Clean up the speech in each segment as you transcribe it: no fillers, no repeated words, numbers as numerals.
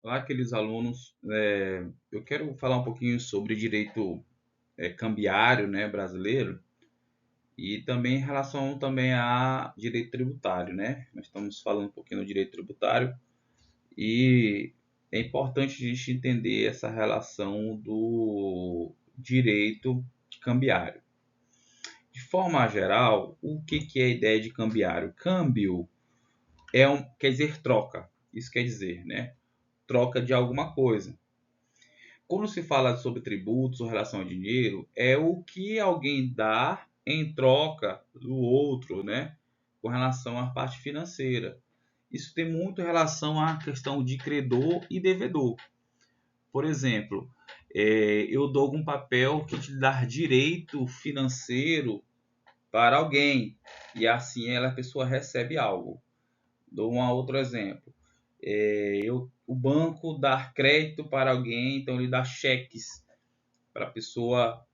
Olá, queridos alunos. Eu quero falar um pouquinho sobre direito cambiário, né, brasileiro e também em relação também a direito tributário, né? Nós estamos falando um pouquinho do direito tributário e é importante a gente entender essa relação do direito cambiário. De forma geral, o que é a ideia de cambiário? Câmbio quer dizer troca. Isso quer dizer, né? Troca de alguma coisa. Quando se fala sobre tributos ou relação a dinheiro, é o que alguém dá em troca do outro, né? Com relação à parte financeira. Isso tem muito relação à questão de credor e devedor. Por exemplo, eu dou algum papel que te dá direito financeiro para alguém e assim a pessoa recebe algo. Dou um outro exemplo. O banco dá crédito para alguém, então ele dá cheques para a pessoa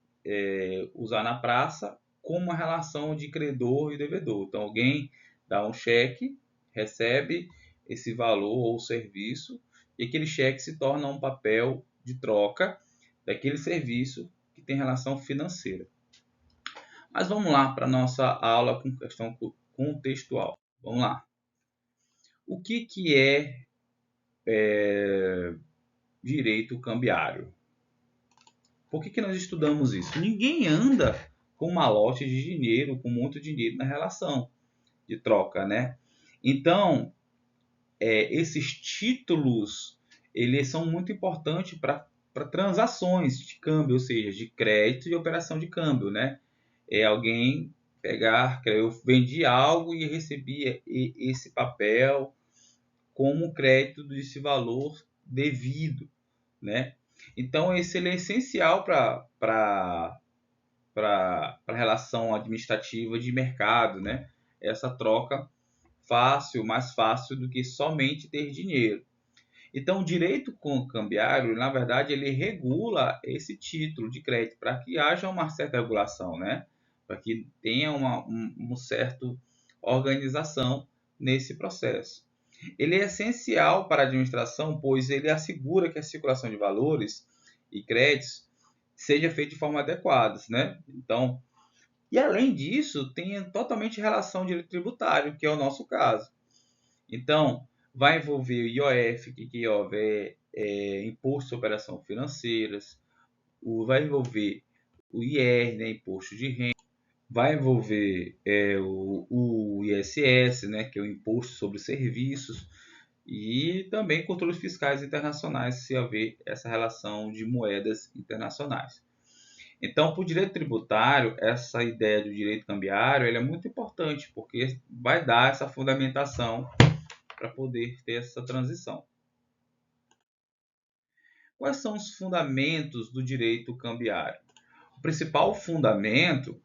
usar na praça como uma relação de credor e devedor. Então, alguém dá um cheque, recebe esse valor ou serviço, e aquele cheque se torna um papel de troca daquele serviço que tem relação financeira. Mas vamos lá para a nossa aula com questão contextual. Vamos lá. O que é direito cambiário? Por que nós estudamos isso? Ninguém anda com malote de dinheiro, com muito dinheiro na relação de troca, né? Então, esses títulos, eles são muito importantes para transações de câmbio, ou seja, de crédito e operação de câmbio, né? É alguém pegar, eu vendi algo e recebi esse papel como crédito desse valor devido, né? Então, esse ele é essencial para a relação administrativa de mercado, né? Essa troca fácil, mais fácil do que somente ter dinheiro. Então, o direito cambiário, na verdade, ele regula esse título de crédito para que haja uma certa regulação, né? Para que tenha uma certa organização nesse processo. Ele é essencial para a administração, pois ele assegura que a circulação de valores e créditos seja feita de forma adequada, né? Então, e além disso, tem totalmente relação direito tributário, que é o nosso caso. Então, vai envolver o IOF, que houver imposto de operação financeiras, vai envolver o IR, né, imposto de renda, vai envolver o ISS, né, que é o imposto sobre serviços, e também controles fiscais internacionais, se haver essa relação de moedas internacionais. Então, para o direito tributário, essa ideia do direito cambiário é muito importante, porque vai dar essa fundamentação para poder ter essa transição. Quais são os fundamentos do direito cambiário? O principal fundamento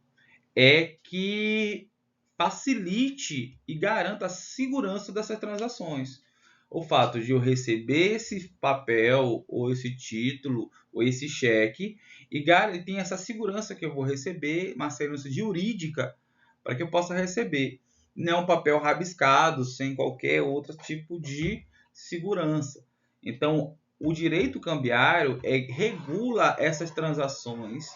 é que facilite e garanta a segurança dessas transações. O fato de eu receber esse papel, ou esse título, ou esse cheque, e tem essa segurança que eu vou receber, uma segurança jurídica, para que eu possa receber. Não um papel rabiscado, sem qualquer outro tipo de segurança. Então, o direito cambiário regula essas transações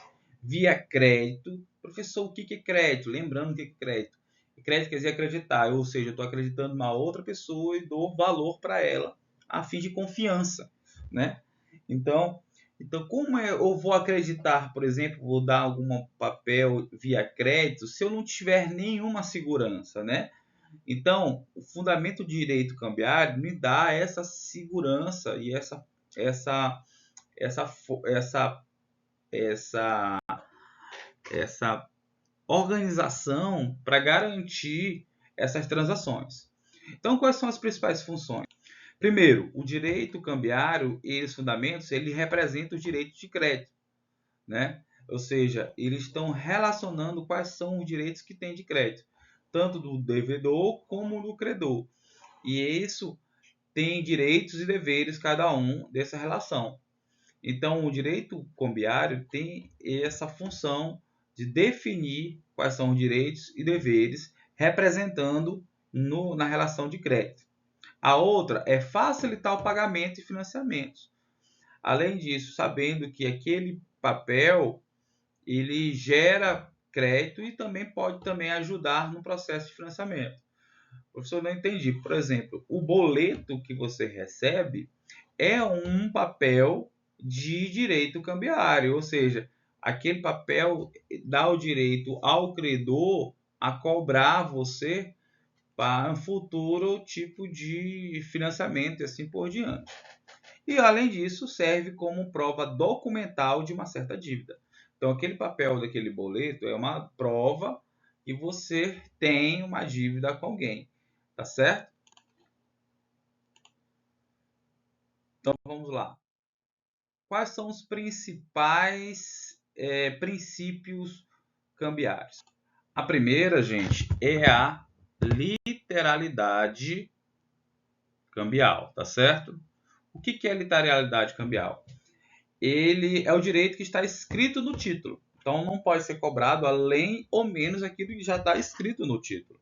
via crédito. Professor, o que é crédito? Lembrando o que é crédito. Crédito quer dizer acreditar, ou seja, eu estou acreditando em uma outra pessoa e dou valor para ela a fim de confiança, né? Então, como eu vou acreditar, por exemplo, vou dar algum papel via crédito se eu não tiver nenhuma segurança, né? Então, o fundamento do direito cambiário me dá essa segurança e essa essa essa essa essa organização para garantir essas transações. Então, quais são as principais funções? Primeiro, o direito cambiário e os fundamentos, ele representa os direitos de crédito, né? Ou seja, eles estão relacionando quais são os direitos que tem de crédito, tanto do devedor como do credor. E isso tem direitos e deveres cada um dessa relação. Então, o direito cambiário tem essa função de definir quais são os direitos e deveres, representando na relação de crédito. A outra é facilitar o pagamento e financiamentos. Além disso, sabendo que aquele papel ele gera crédito e também pode também ajudar no processo de financiamento. Professor, não entendi. Por exemplo, o boleto que você recebe é um papel de direito cambiário, ou seja, aquele papel dá o direito ao credor a cobrar você para um futuro tipo de financiamento e assim por diante. E, além disso, serve como prova documental de uma certa dívida. Então, aquele papel daquele boleto é uma prova que você tem uma dívida com alguém, tá certo? Então, vamos lá. Quais são os principais princípios cambiários? A primeira, gente, é a literalidade cambial, tá certo? O que é literalidade cambial? Ele é o direito que está escrito no título. Então, não pode ser cobrado além ou menos aquilo que já está escrito no título.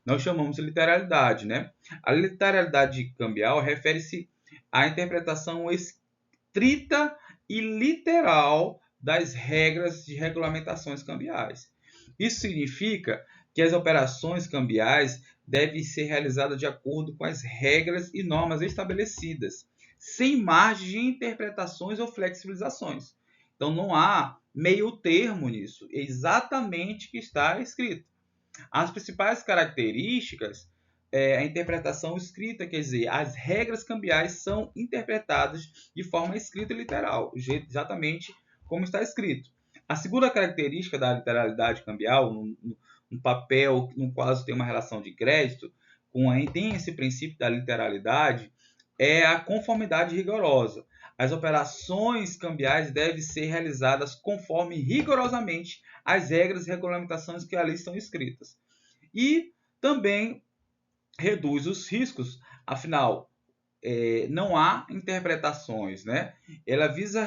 Nós chamamos de literalidade, né? A literalidade cambial refere-se à interpretação estrita e literal das regras de regulamentações cambiais. Isso significa que as operações cambiais devem ser realizadas de acordo com as regras e normas estabelecidas, sem margem de interpretações ou flexibilizações. Então não há meio termo nisso, é exatamente o que está escrito. As principais características é a interpretação escrita, quer dizer, as regras cambiais são interpretadas de forma escrita e literal, exatamente como está escrito. A segunda característica da literalidade cambial, um papel no qual tem uma relação de crédito, tem esse princípio da literalidade, é a conformidade rigorosa. As operações cambiais devem ser realizadas conforme rigorosamente as regras e regulamentações que ali estão escritas. E também reduz os riscos, afinal, não há interpretações, né? Ela visa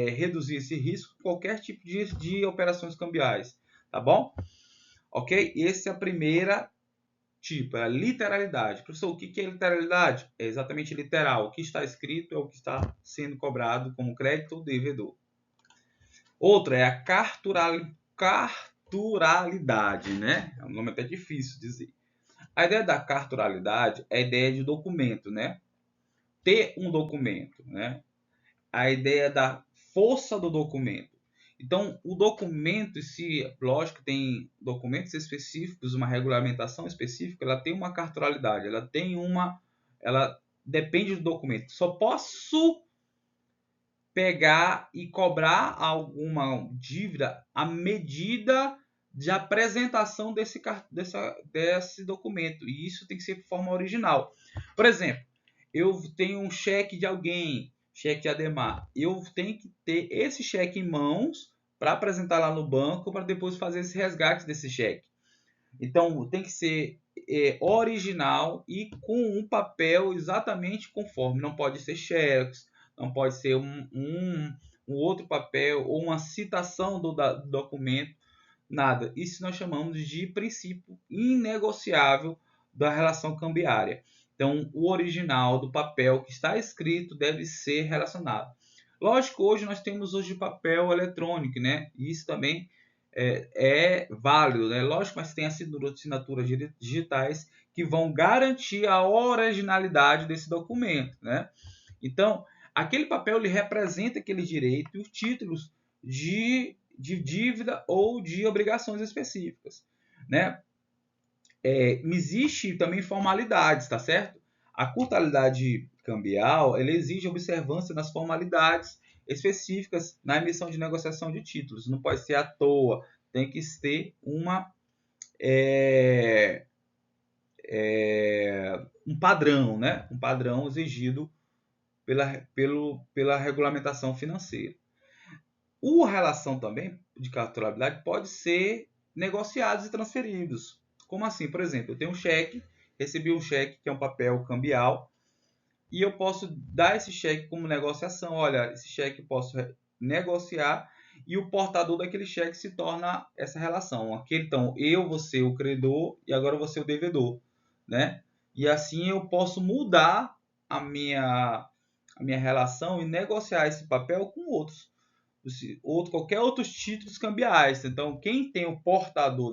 reduzir esse risco em qualquer tipo de operações cambiais, tá bom? Ok? Essa é a primeira tipo, é a literalidade. Professor, o que é literalidade? É exatamente literal. O que está escrito é o que está sendo cobrado como crédito ou devedor. Outra é a carturalidade, né? É um nome até difícil de dizer. A ideia da carturalidade é a ideia de documento, né? Ter um documento, né? A ideia da força do documento. Então, o documento, se lógico, tem documentos específicos, uma regulamentação específica, ela tem uma carturalidade, ela depende do documento. Só posso pegar e cobrar alguma dívida à medida de apresentação desse documento. E isso tem que ser de forma original. Por exemplo, eu tenho um cheque de alguém, cheque de Ademar. Eu tenho que ter esse cheque em mãos para apresentar lá no banco para depois fazer esse resgate desse cheque. Então, tem que ser original e com um papel exatamente conforme. Não pode ser xerox, não pode ser um outro papel ou uma citação do documento, nada. Isso nós chamamos de princípio inegociável da relação cambiária. Então, o original do papel que está escrito deve ser relacionado. Lógico, hoje nós temos papel eletrônico, né? Isso também é válido, né? Lógico, mas tem assinaturas digitais que vão garantir a originalidade desse documento, né? Então, aquele papel ele representa aquele direito e os títulos de dívida ou de obrigações específicas, né? Existe também formalidades, tá certo? A curtalidade cambial ela exige observância das formalidades específicas na emissão de negociação de títulos. Não pode ser à toa, tem que ter um padrão, né? Um padrão exigido pela regulamentação financeira. A relação também de carturabilidade pode ser negociados e transferidos. Como assim? Por exemplo, eu tenho um cheque, recebi um cheque que é um papel cambial e eu posso dar esse cheque como negociação. Olha, esse cheque eu posso negociar e o portador daquele cheque se torna essa relação. Então, eu vou ser o credor e agora eu vou ser o devedor, né? E assim eu posso mudar a minha relação e negociar esse papel com qualquer outros títulos cambiais. Então, quem tem o portador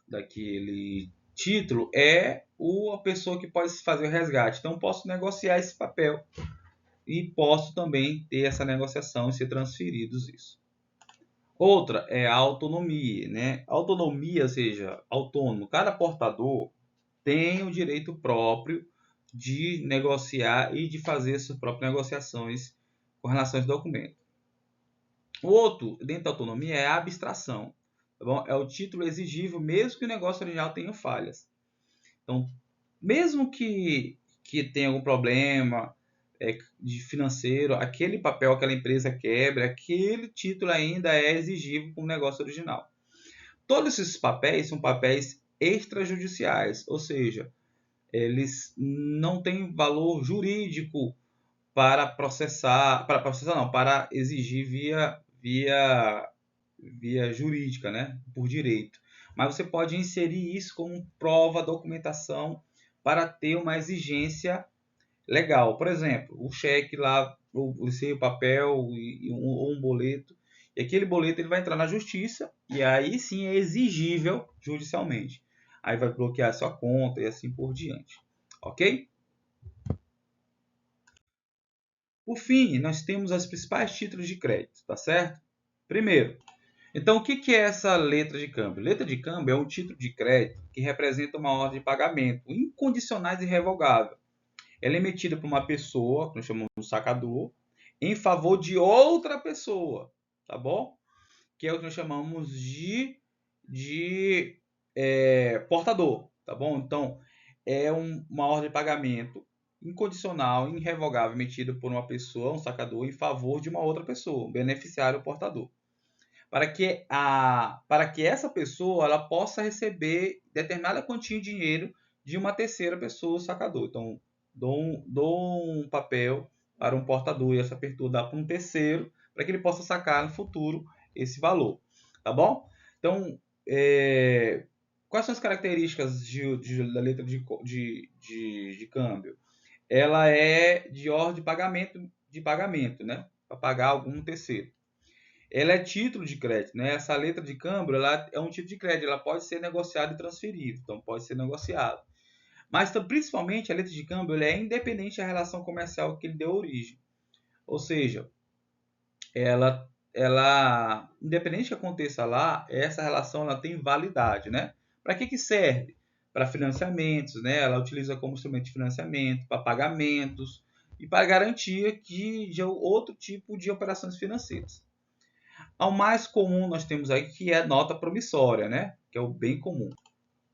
daquele título é a pessoa que pode fazer o resgate. Então, posso negociar esse papel e posso também ter essa negociação e ser transferidos isso. Outra é a autonomia, né? Autonomia, ou seja, autônomo. Cada portador tem o direito próprio de negociar e de fazer suas próprias negociações com relação a esse documento. O outro, dentro da autonomia, é a abstração. Tá bom? É o título exigível, mesmo que o negócio original tenha falhas. Então, mesmo que tenha algum problema de financeiro, aquele papel, aquela empresa quebra, aquele título ainda é exigível como negócio original. Todos esses papéis são papéis extrajudiciais, ou seja, eles não têm valor jurídico para para exigir via jurídica, né? Por direito. Mas você pode inserir isso como prova, documentação, para ter uma exigência legal. Por exemplo, o cheque lá, o seu papel ou um boleto, e aquele boleto ele vai entrar na justiça e aí sim é exigível judicialmente. Aí vai bloquear sua conta e assim por diante. Ok? Por fim, nós temos os principais títulos de crédito, tá certo? Primeiro, então o que é essa letra de câmbio? Letra de câmbio é um título de crédito que representa uma ordem de pagamento incondicionais e irrevogável. Ela é emitida por uma pessoa, que nós chamamos de sacador, em favor de outra pessoa, tá bom? Que é o que nós chamamos de portador, tá bom? Então, é uma ordem de pagamento incondicional, irrevogável, emitida por uma pessoa, um sacador, em favor de uma outra pessoa, um beneficiário portador. Para que essa pessoa ela possa receber determinada quantia de dinheiro de uma terceira pessoa, sacador. Então, dou um papel para um portador e essa pessoa dá para um terceiro, para que ele possa sacar no futuro esse valor. Tá bom? Então, quais são as características da letra de câmbio? Ela é de ordem de pagamento, né? Para pagar algum terceiro. Ela é título de crédito, né? Essa letra de câmbio ela é um título de crédito, ela pode ser negociada e transferida, então pode ser negociado. Mas principalmente a letra de câmbio ela é independente da relação comercial que ele deu origem. Ou seja, ela independente que aconteça lá, essa relação ela tem validade, né? Para que serve? Para financiamentos, né? Ela utiliza como instrumento de financiamento, para pagamentos e para garantia de outro tipo de operações financeiras. Ao mais comum nós temos aí que é nota promissória, né? Que é o bem comum.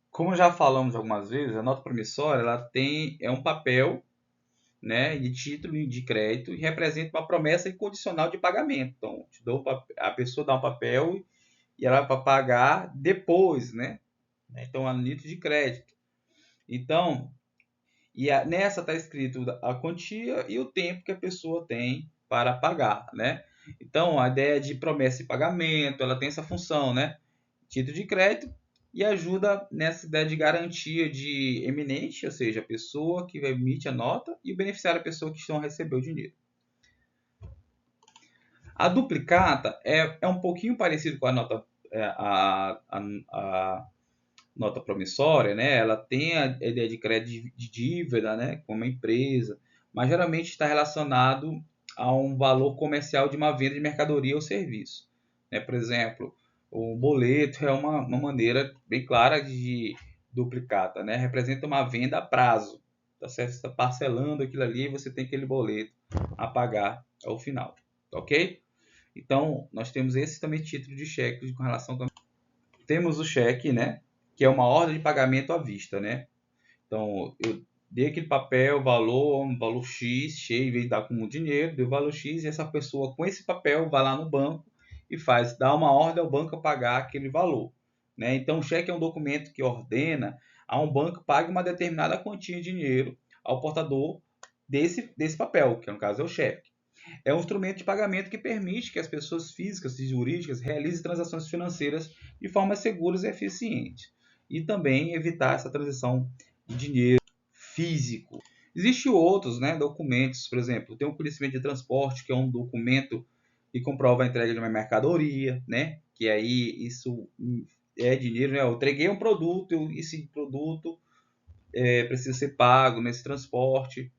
Como já falamos algumas vezes, a nota promissória é um papel, né, de título de crédito e representa uma promessa incondicional de pagamento. Então, a pessoa dá um papel e ela vai pagar depois, né? Então, a nota de crédito. Então, nessa está escrito a quantia e o tempo que a pessoa tem para pagar, né? Então, a ideia de promessa de pagamento, ela tem essa função, né? Título de crédito e ajuda nessa ideia de garantia de eminente, ou seja, a pessoa que emite a nota e o beneficiário, a pessoa que estão a receber o dinheiro. A duplicata é um pouquinho parecido com a nota, a nota promissória, né? Ela tem a ideia de crédito de dívida, né? Com uma empresa, mas geralmente está relacionado a um valor comercial de uma venda de mercadoria ou serviço. Né? Por exemplo, o boleto é uma maneira bem clara de duplicata, né? Representa uma venda a prazo. Tá certo? Você está parcelando aquilo ali e você tem aquele boleto a pagar ao final. Ok? Então, nós temos esse também título de cheque com relação a... Temos o cheque, né? Que é uma ordem de pagamento à vista, né? Então, eu dei aquele papel, um valor X, cheio, em vez de dar como dinheiro, deu valor X, e essa pessoa com esse papel vai lá no banco e dá uma ordem ao banco a pagar aquele valor. Né? Então, o cheque é um documento que ordena a um banco pague uma determinada quantia de dinheiro ao portador desse papel, que no caso é o cheque. É um instrumento de pagamento que permite que as pessoas físicas e jurídicas realizem transações financeiras de forma seguras e eficiente. E também evitar essa transição de dinheiro físico. Existem outros, né, documentos, por exemplo, tem um conhecimento de transporte, que é um documento que comprova a entrega de uma mercadoria, né, que aí isso é dinheiro, né, eu entreguei um produto, esse produto precisa ser pago nesse transporte.